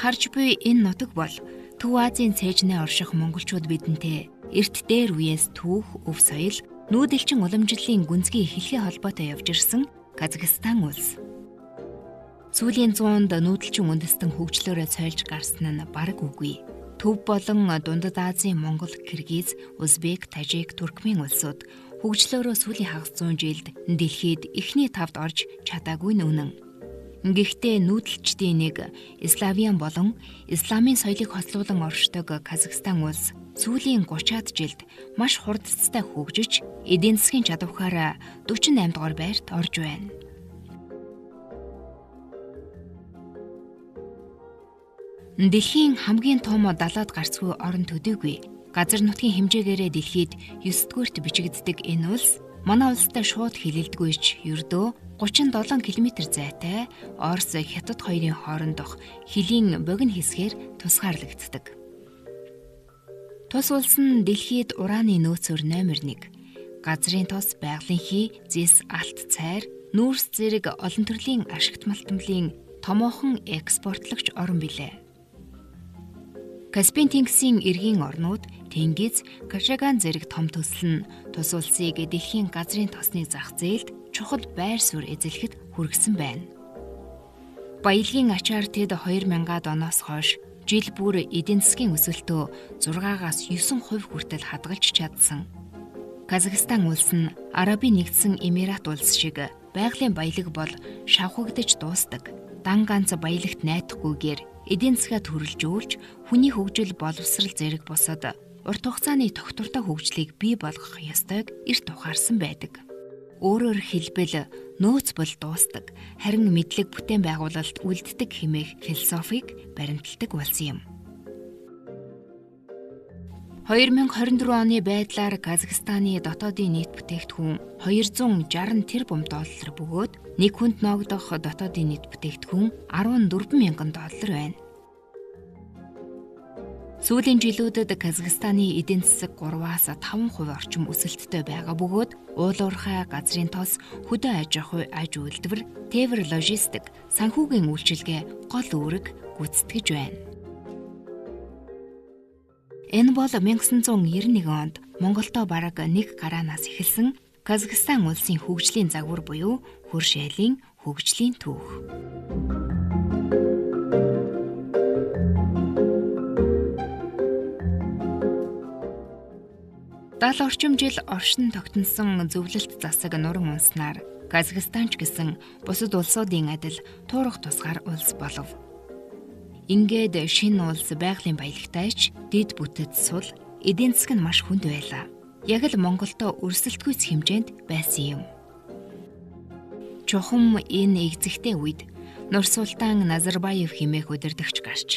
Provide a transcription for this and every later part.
харж буй энэ нутаг бол Төв Азийн цээжнээ орших монголчууд бидэнтэй эрт дээр үеэс түүх, өв соёл, нүүдэлчин уламжлалын гүнзгий эхлэхээ холбоотой явж ирсэн Казахстан улс. Сүүлийн 100-д нүүдэлчин үндэстэн хөгжлөөрөө цойлж гарсан нь бараг үгүй. Төв болон Дундад Азийн Монгол, Киргиз, Узбек, Тажик, Туркмен улсууд хөгжлөөрөө сүүлийн хагас 100 жилд дэлхийд эхний 5-д орж чадаагүй нь үнэн. Гэхдээ нүүдэлчдийн нэг Славян болон исламын соёлыг хослуулан оршдог Казахстан улс сүүлийн 30-аад жилд маш хурдцтай хөгжиж, эдийн засгийн чадвараар 48 дугаар байрт орж байна. Дэлхийн хамгийн том далаад гарцгүй орон төдийгүй газар нутгийн хэмжээгээрээ дэлхийд 9-р бичигддэг энэ улс манай улстай шууд хилэлдэггүй ч ердөө 37 км зайтай Орос, Хятад хоёрын хоорондох хилийн богино хэсгээр тусгаарлагддаг. Тус улс нь дэлхийд ураны нөөцөөр номер 1. Газрын тос, байгалийн хий, зис, алт, цайр, нүүрс зэрэг олон төрлийн ашигт малтмлын томоохон экспортлогч орн билээ. Каспийн тэнгисийн эргийн орнууд, Тэнгиз, Кашаган зэрэг том төсөл нь тус улсыг дэлхийн газрын тосны зах зээлд чухал байр суурь эзлэхэд хүргэсэн байна. Баялагын ачаар тэд 2000-аад оноос хойш жил бүр эдийн засгийн өсөлтөө 6-9% хүртэл хадгалж чадсан. Казахстан улс нь Арабын нэгдсэн Эмират улс шиг байгалийн баялаг бол шавхагдж дуустдаг. Дан ганц баялагт найдахгүйгээр эдийн засгаа төрөлжүүлж, хүний хөгжил боловсрал зэрэг бусад урт хугацааны тогтвортой хөгжлийг бий болгох ёстойг эрт ухаарсан байдаг. Өөрөөр хэлбэл нөөц бол дуустдаг, харин мэдлэг бүтээн байгуулалт үлддэг хэмээх философиг баримталдаг болсон юм. 2024 оны байдлаар Казахстаны дотоодын нийт бүтээгдэхүүн 260 тэрбум доллар бөгөөд нэг хүнд ногдох дотоодын нийт бүтээгдэхүүн 14 мянган доллар байна. Сүүлийн жилүүдэд Казахстаны эдийн засаг 3-аас 5% орчим өсөлттэй байгаа бөгөөд уулуурхай, газрын тос, хөдөө аж ахуй, аж үйлдвэр, тээвэр ложистик, санхүүгийн үйлчилгээ гол үүрэг гүйцэтгэж байна. Энэ бол 1991 онд Монголдо бараг 1 гараанаас эхэлсэн Казахстан улсын хөгжлийн загвар буюу хөршээлийн хөгжлийн түүх. Дал орчим жил оршин тогтносон зөвлөлт засаг нуран унснаар Казахстан ч гэсэн бусад улсуудын адил туурах тусгаар улс болов. Ингээд шинэ улс байгалийн баялагтайч дэд бүтэц сул, эдийн засаг нь маш хүнд байлаа. Яг л Монголдо өрсөлдөхүйц хэмжээнд байсан юм. Чухам энэ эгзэгтэй үед Нурсултан Назарбаев хэмээх удирдагч гарч,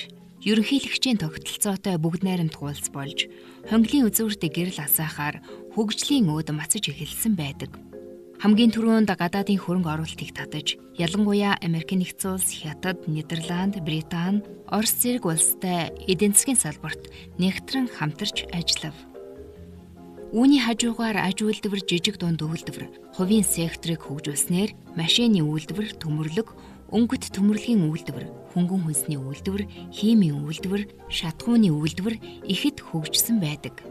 ерөнхийлөгчийн тогтолцоотой бүгд найрамдах улс болж, хонглын үзүүрт гэрэл асаахаар хөгжлийн өөд мацаж эхэлсэн байдаг. Хамгийн түрүүнд гадаадын хөрөнгө оруулалтыг татаж, ялангуяа Америкийн нэгдсэн улс, Хятад, Нидерланд, Британи, Орос зэрэг улстай эдийн засгийн салбарт нэгтрэн хамтарч ажиллав. Үүний хажуугаар аж үйлдвэр, жижиг дунд үйлдвэр, хувийн секторыг хөгжүүлснээр машины үйлдвэр, төмөрлөг, өнгөт төмөрлөгийн үйлдвэр, хөнгөн хүнсний үйлдвэр, химийн үйлдвэр, шатхууны үйлдвэр ихэд хөгжсөн байдаг.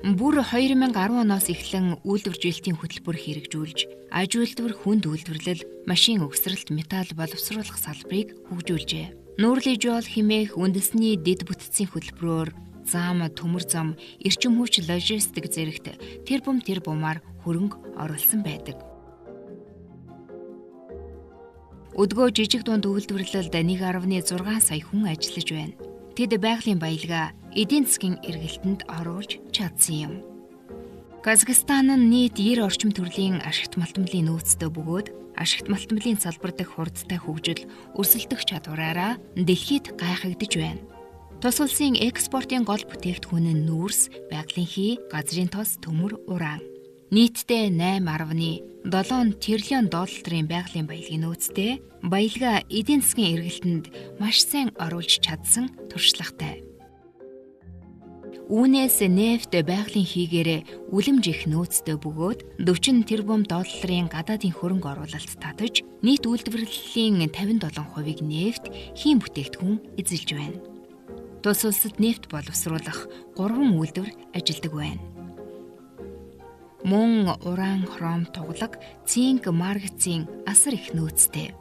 Бүр 2010 оноос эхлэн үйлдвэржилтийн хөтөлбөр хэрэгжүүлж, аж үйлдвэр, хүнд үйлдвэрлэл, машин өгсрэлт, металл боловсруулах салбарыг хөгжүүлжээ. Нүүрлижол хэмээх үндэсний дэд бүтцийн хөтөлбөрөөр зам, төмөр зам, эрчим хүч, ложистик зэрэгт тэрбумаар хөрөнгө оруулсан байдаг. Өдгөө жижиг дунд үйлдвэрлэлд 1.6 сая хүн ажиллаж байна. Тэд байгалийн баялгаа эдийн засгийн эргэлтэнд оруулж чадсан юм. Казахстан нь нийт 90 орчим төрлийн ашигт малтмлын нөөцтэй бөгөөд ашигт малтмлын салбар дэх хурдтай хөгжил өрсөлдөх чадвараараа дэлхийд гайхагдж байна. Тус улсын экспортын гол бүтээгдэхүүн нь нүүрс, байгалийн хий, газрын тос, төмөр, уран. Нийтдээ 8.7 тэрлион долларын байгалийн баялагын нөөцтэй баялгаа эдийн засгийн эргэлтэнд маш сайн оруулж чадсан туршлагатай. Үүнээс нефт байгалийн хийгээрээ үлэмж их нөөцтэй бөгөөд 40 тэрбум долларын гадаадын хөрөнгө оруулалт татаж, нийт үйлдвэрлэлийн 57%-ийг нефт, хийм бүтээгдэхүүн эзэлж байна. Тус улсад нефт боловсруулах 3 үйлдвэр ажилладаг байна. Мөн уран, хром, туглаг, цинк, марганцын асар их нөөцтэй.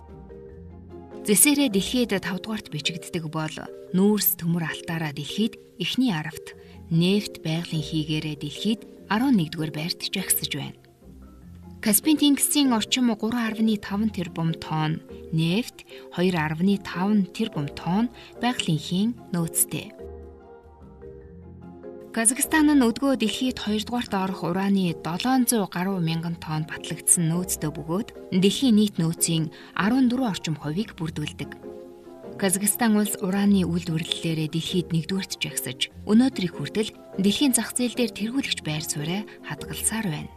Зэсээрээ дэлхийд 5 дугаарт бичигддэг бол нүүрс төмөр алтаараа дэлхийд эхний 10-т, нефт байгалийн хийгээрээ дэлхийд 11-р байрт жагсаж байна. Каспийн тэнгисийн орчим 3.5 тэрбум тонн нефт, 2.5 тэрбум тонн байгалийн хийн нөөцтэй. Казахстан нь өдгөө дэлхийд 2 дугаарт орох ураны 700 гаруй мянган тонн батлагдсан нөөцтэй бөгөөд дэлхийн нийт нөөцийн 14 орчим хувийг бүрдүүлдэг. Казахстан улс ураны үйлдвэрлэлээрээ дэлхийд 1-р жагсаж, өнөөдрийг хүртэл дэлхийн зах зээл дээр тэргүүлэгч байр сууриа хадгалсаар байна.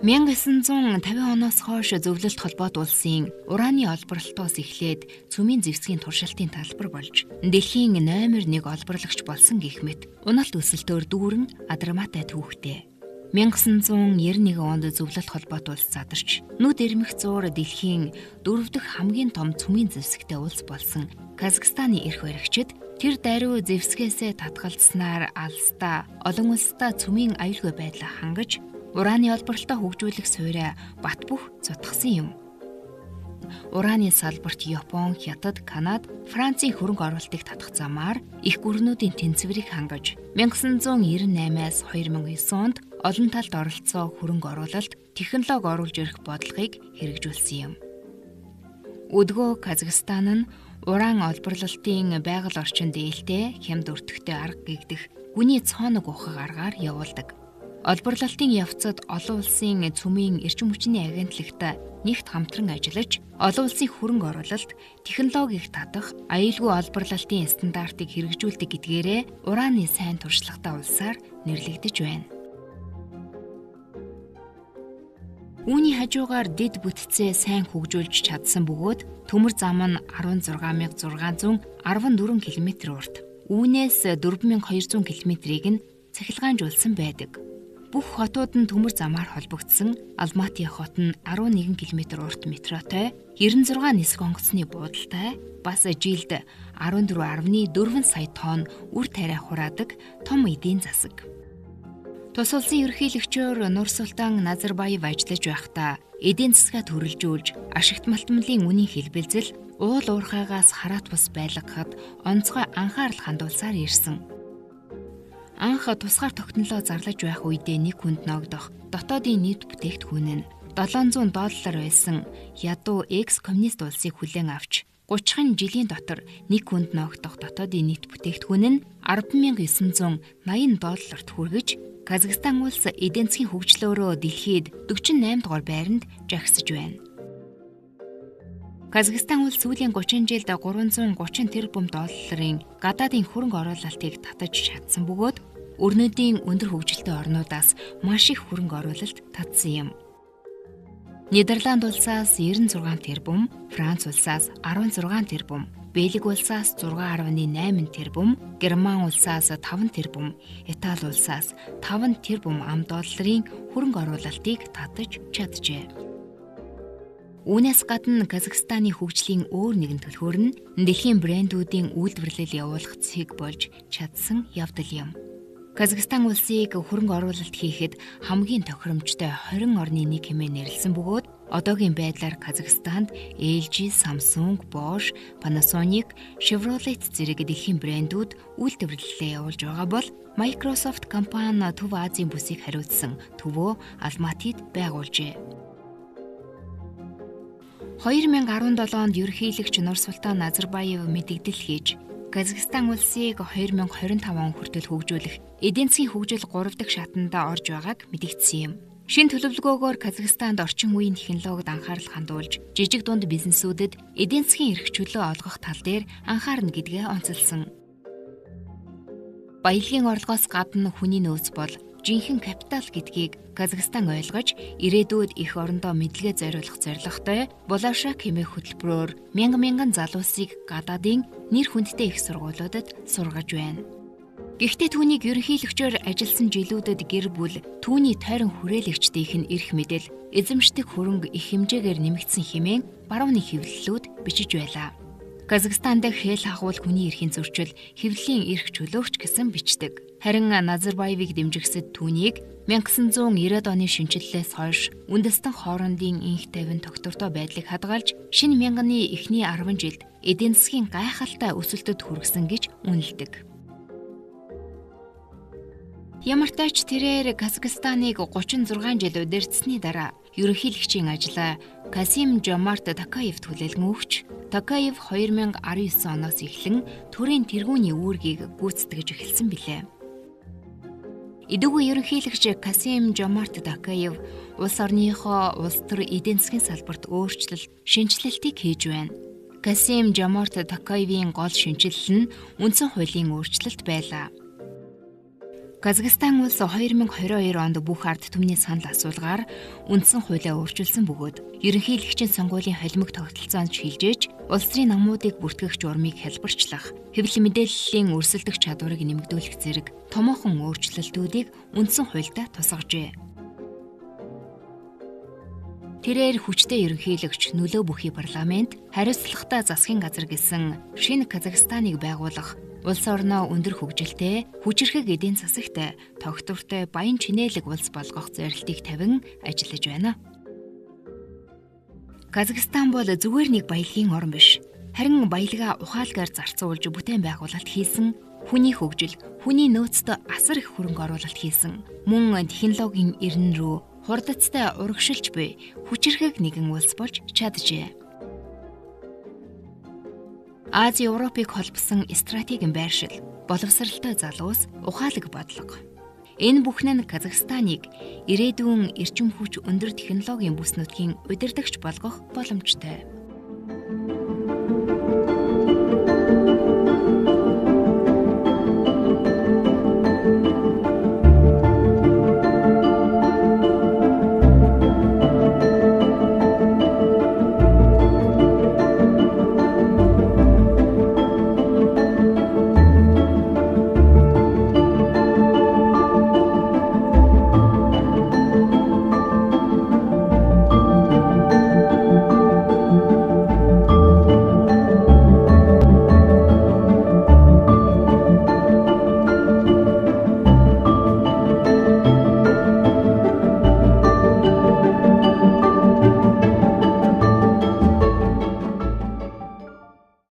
1950 оноос хойш зөвлөлт холбоот улсын ураны олборлолтоос эхлээд цөмийн зэвсгийн туршилтын талбар болж дэлхийн номер 1 олборлагч болсон гэх мэт уналт өсөлтөөр дүүрэн Адраматай түүхтэй. 1991 онд зөвлөлт холбоот улс задарч нүд ирмэх зуур дэлхийн 4 дахь хамгийн том цөмийн зэвсэгтэй улс болсон Казахстаны эрх баригчид тэр даруй зэвсгээсээ татгалзнаар алстаа олон улстай цөмийн аюулгүй байдлаа хангаж ураны олборлолтоо хөгжүүлэх суурь бат бөх зутгсан юм. Ураны салбарт Япон, Хятад, Канада, Францын хөрөнгө оруулалтыг татах замаар их гүрнүүдийн тэнцвэрийг хангаж 1998-аас 2009 онд олон талд оролцоо хөрөнгө оруулалт, технологи оруулж ирэх бодлогыг хэрэгжүүлсэн юм. Өдгөө Казахстан нь уран олборлолтын байгаль орчин дээлтэй, хямд өртөгтэй арга гэгдэх гүний цооног ухах аргаар явуулдаг. Олборлолтын явцад олон улсын цөмийн эрчим хүчний агентлагт нэгт хамтран ажиллаж, олон улсын хөрөнгө оруулалт, технологиг татах, аюулгүй олборлолтын стандартыг хэрэгжүүлдэг гэдгээрээ ураны сайн туршлагатай улсаар нэрлэгдэж байна. Үүний хажуугаар дэд бүтцээ сайн хөгжүүлж чадсан бөгөөд төмөр зам нь 16614 км урт, үүнээс 4200 км-ийг нь цахилгаанжуулсан байдаг. Бүх хотууд нь төмөр замаар холбогдсон. Алматы хот нь 11 км урт метротой, 96 нисэх онгоцны буудалтай, бас жилд 14.4 сая тонн үр тариа хураадаг том эдийн засаг. Тус улсын ерөнхийлөгчөөр Нурсултан Назарбаев ажиллаж байхдаа эдийн засгаа төрөлжүүлж, ашигт малтмлын үнийн хэлбэлзэл, уул уурхайгаас хараат бус байлгахад онцгой анхаарал хандуулсаар ирсэн. Анх тусгаар тогтнолоо зарлаж байх үедээ нэг хүнд ногдох дотоодын нийт бүтээгдэхүүн нь $700 байсан ядуу экс-коммунист улсыг хүлээн авч 30 жилийн дотор нэг хүнд ногдох дотоодын нийт бүтээгдэхүүн нь $10,980 хүргэж, Казахстан улс эдийн засгийн хөгжлөөрөө дэлхийд 48 дугаар байранд жагсаж байна. Казахстан улс сүүлийн 30 жилд $330 тэрбум гадаадын хөрөнгө оруулалтыг татаж чадсан бөгөөд өрнөдийн өндөр хөгжилтэй орнуудаас маш их хөрөнгө оруулалт татсан юм. Нидерланд улсаас 96 тэрбум, Франц улсаас 16 тэрбум, Бельги улсаас 6.8 тэрбум, Герман улсаас 5 тэрбум, Итали улсаас 5 тэрбум $, хөрөнгө оруулалтыг татаж чаджээ. Үүнээс гадна Казахстаны хөгжлийн өөр нэгэн төлхөөр нь дэлхийн брэндүүдийн үйлдвэрлэл явуулах цэг болж чадсан явдал юм. Казахстан улсыг хөрөнгө оруулалт хийхэд хамгийн тохиромжтой 20 орны нэг хэмээн нэрлсэн бөгөөд одоогийн байдлаар Казахстанд LG, Samsung, Bosch, Panasonic, Chevrolet зэрэг дэлхийн брэндүүд үйлдвэрлэлээ явуулж байгаа бол Microsoft компани Төв Азийн бүсийг хариуцсан Төвөө Алматид байгуулжээ. 2017 онд ерөнхийлөгч Нурсултан Назарбаев мэдэгдэл хийж Казахстан улсыг 2025 он хүртэл хөгжүүлэх эдийн засгийн хөгжил 3 дахь шатанда орж байгааг мэдэгдсэн юм. Шинэ төлөвлөгөөгөөр Казахстанд орчин үеийн технологид анхаарал хандуулж, жижиг дунд бизнесүүдэд эдийн засгийн эрх чөлөө олгох тал дээр анхаарна гэдгээ онцолсон. Баялагын орлогоос гадна хүний нөөц бол жинхэнэ капитал гэдгийг Казахстан ойлгож, ирээдүйд их орондоо мэдлэгээ зориулах зорилготой Булашак хэмээх хөтөлбөрөөр мянган залуусыг гадаадын нэр хүндтэй их сургуулиудад сургаж байна. Гэхдээ түүнийг ерөнхийлөгчөөр ажилласан жилүүдэд гэр бүл түүний тойрон хүрээлэгчдийнх нь эрх мэдэл, эзэмшдэг хөрөнгө их хэмжээгээр нэмэгдсэн хэмээн барууны хэвлэлүүд бичиж байлаа. Казахстан дахь хэл хагуул хүний эрхийн зөрчил, хэвлэлийн эрх чөлөөгч гэсэн бичдэг. Харин Назарбаевыг дэмжигсэд түүнийг 1990-ад оны шинжиллээс хойш үндэстэн хоорондын инх тавин тогтвортой байдлыг хадгалж, шинэ мянганы эхний 10 жилд эдийн засгийн гайхалтай өсөлтөд хүргэсэн гэж үнэлдэг. Ямар ч тач тэрээр Казахстаныг 36 жил удирдсаны дараа ерөнхийлөгчийн ажлаа Касим-Жомарт Токаевд хүлээлгэн өгч, Токаев 2019 оноос эхлэн төрийн тэргүүний үүргийг гүйцэтгэж эхэлсэн билээ. Идэггүй ерөнхийлөгч Касим-Жомарт Токаев улс орныхоо улс төр эдийн засгийн салбарт өөрчлөлт, шинжилэлтийг хийж байна. Касим-Жомарт Токаевийн гол шинжилэл нь үндсэн хуулийн өөрчлөлт байлаа. Казахстан улс 2022 онд бүх ард түмний санал асуулгаар үндсэн хуулиа өөрчилсөн бөгөөд ерөнхийлөгчийн сонгуулийн холимог тогтолцоонд шилжээж улс төрийн намуудыг бүртгэх журмыг хэлбэрчлэх, хэвлэл мэдээллийн өрсөлдөх чадварыг нэмэгдүүлэх зэрэг томоохон өөрчлөлтүүдийг үндсэн хуультай тусгажээ. Тэрээр хүчтэй ерөнхийлөгч, нөлөө бүхий парламент, хариуцлагатай засгийн газар гэсэн шинэ Казахстаныг байгуулах, улс орноо өндөр хөгжилтэй, хүчирхэг эдийн засагтай, тогтвортой, баян чинээлэг улс болгох зорилтыг тавин ажиллаж байна. Казахстан бол зүгээр нэг баялагын орн биш. Харин баялгаа ухаалгаар зарцуулж бүтээн байгуулалт хийсэн, хүний хөгжил, хүний нөөцөд асар их хөрөнгө оруулалт хийсэн, мөн технологийн эрдэнэ рүү хурдцтай урагшилж буй хүчирхэг нэгэн улс болж чаджээ. Ази Европыг холбосон стратегийн байршил, боловсралтай залуус, ухаалаг бодлого. Энэ бүхэн нь Казахстаныг ирээдүйн эрчим хүч өндөр технологийн бүс нутгийн удирдагч болгох боломжтой.